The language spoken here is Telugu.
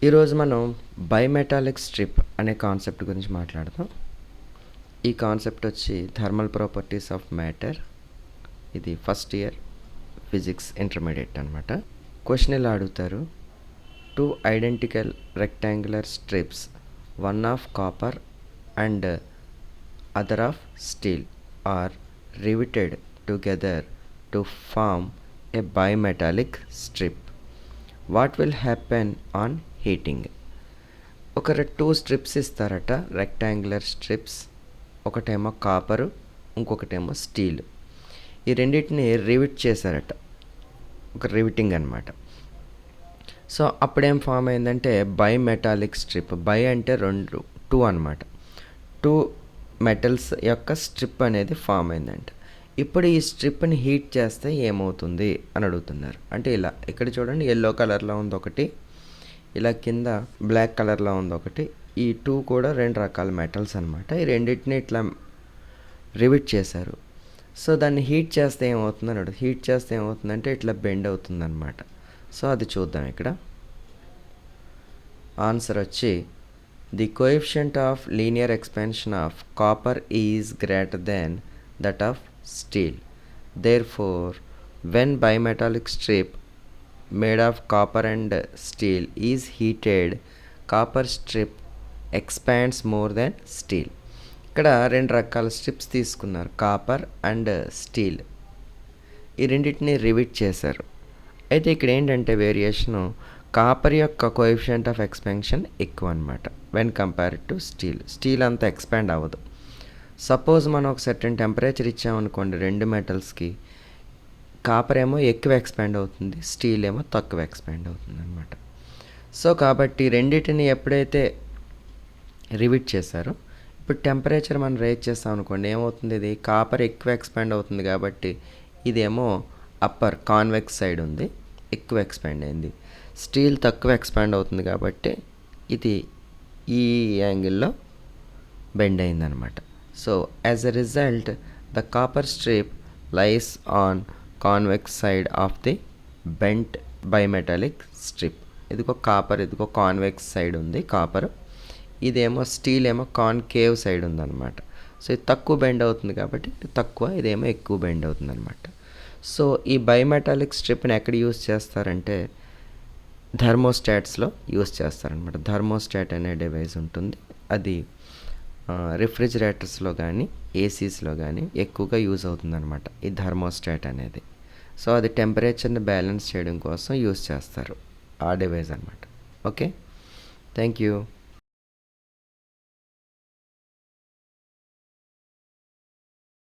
ఈరోజు మనం బైమెటాలిక్ స్ట్రిప్ అనే కాన్సెప్ట్ గురించి మాట్లాడదాం. ఈ కాన్సెప్ట్ వచ్చి థర్మల్ ప్రాపర్టీస్ ఆఫ్ మ్యాటర్. ఇది ఫస్ట్ ఇయర్ ఫిజిక్స్ ఇంటర్మీడియట్ అనమాట. క్వశ్చన్ ఇలా అడుగుతారు: two identical rectangular strips, one of copper and other of steel are riveted together to form a bimetallic strip. What will happen on heating? ఒక 2 స్ట్రిప్స్ ఇస్తారట, రెక్టాంగులర్ స్ట్రిప్స్. ఒకటేమో కాపరు, ఇంకొకటేమో స్టీల్. ఈ రెండింటిని రివిట్ చేశారట, ఒక రివిటింగ్ అనమాట. సో అప్పుడేం ఫామ్ అయిందంటే బైమెటాలిక్ స్ట్రిప్. బై అంటే రెండు, టూ అనమాట. టూ మెటల్స్ యొక్క స్ట్రిప్ అనేది ఫామ్ అయిందంట. ఇప్పుడు ఈ స్ట్రిప్ని హీట్ చేస్తే ఏమవుతుంది అని అడుగుతున్నారు. అంటే ఇలా ఇక్కడ చూడండి, ఎల్లో కలర్లో ఉంది ఒకటి, ఇలా కింద బ్లాక్ కలర్లో ఉంది ఒకటి. ఈ టూ కూడా రెండు రకాల మెటల్స్ అనమాట. ఈ రెండింటిని ఇట్లా రివిట్ చేశారు. సో దాన్ని హీట్ చేస్తే ఏమవుతుంది అని అడుగు. హీట్ చేస్తే ఏమవుతుందంటే ఇట్లా బెండ్ అవుతుంది అనమాట. సో అది చూద్దాం. ఇక్కడ ఆన్సర్ వచ్చి the coefficient of linear expansion of copper is greater than that of steel. Therefore, when bimetallic strip made of copper and steel is heated, copper strip expands more than steel. ఇక్కడ రెండు రకాల స్ట్రిప్స్ తీసుకున్నారు, కాపర్ అండ్ స్టీల్. ఈ రెండింటిని రివిట్ చేశారు. అయితే ఇక్కడ ఏంటంటే వేరియేషను, కాపర్ యొక్క కోఎఫిషియంట్ ఆఫ్ ఎక్స్పాన్షన్ ఎక్కువ అనమాట when compared to steal. Steel అంత ఎక్స్పాండ్ అవ్వదు. సపోజ్ మనం ఒక సర్టెన్ టెంపరేచర్ ఇచ్చామనుకోండి రెండు మెటల్స్కి, కాపర్ ఏమో ఎక్కువ ఎక్స్పాండ్ అవుతుంది, స్టీల్ ఏమో తక్కువ ఎక్స్పాండ్ అవుతుంది అనమాట. సో కాబట్టి రెండింటిని ఎప్పుడైతే రివిట్ చేశారో, ఇప్పుడు టెంపరేచర్ మనం రేజ్ చేస్తాం అనుకోండి, ఏమవుతుంది, ఇది కాపర్ ఎక్కువ ఎక్స్పాండ్ అవుతుంది కాబట్టి ఇదేమో అప్పర్ కాన్వెక్స్ సైడ్ ఉంది, ఎక్కువ ఎక్స్పాండ్ అయింది. స్టీల్ తక్కువ ఎక్స్పాండ్ అవుతుంది కాబట్టి ఇది ఈ యాంగిల్లో బెండ్ అయిందనమాట. So as a result, the copper strip lies on convex side of the bent bimetallic strip. ఇదిగో కాపర్, ఇదిగో కాన్వెక్స్ సైడ్ ఉంది కాపర్, ఇదేమో స్టీల్ ఏమో కాన్కేవ్ సైడ్ ఉందన్నమాట. సో ఇది తక్కువ బెండ్ అవుతుంది కాబట్టి ఇది తక్కువ, ఇదేమో ఎక్కువ బెండ్ అవుతుంది అనమాట. సో ఈ బైమెటాలిక్ స్ట్రిప్ని ఎక్కడ యూస్ చేస్తారంటే థర్మోస్టాట్స్లో యూస్ చేస్తారనమాట. థర్మోస్టాట్ అనే డివైస్ ఉంటుంది, అది రిఫ్రిజిరేటర్స్లో కానీ ఏసీస్లో కానీ ఎక్కువగా యూజ్ అవుతుందన్నమాట ఈ థర్మోస్టాట్ అనేది. సో అది టెంపరేచర్ని బ్యాలెన్స్ చేయడం కోసం యూజ్ చేస్తారు ఆ డివైస్ అనమాట. Okay, thank you.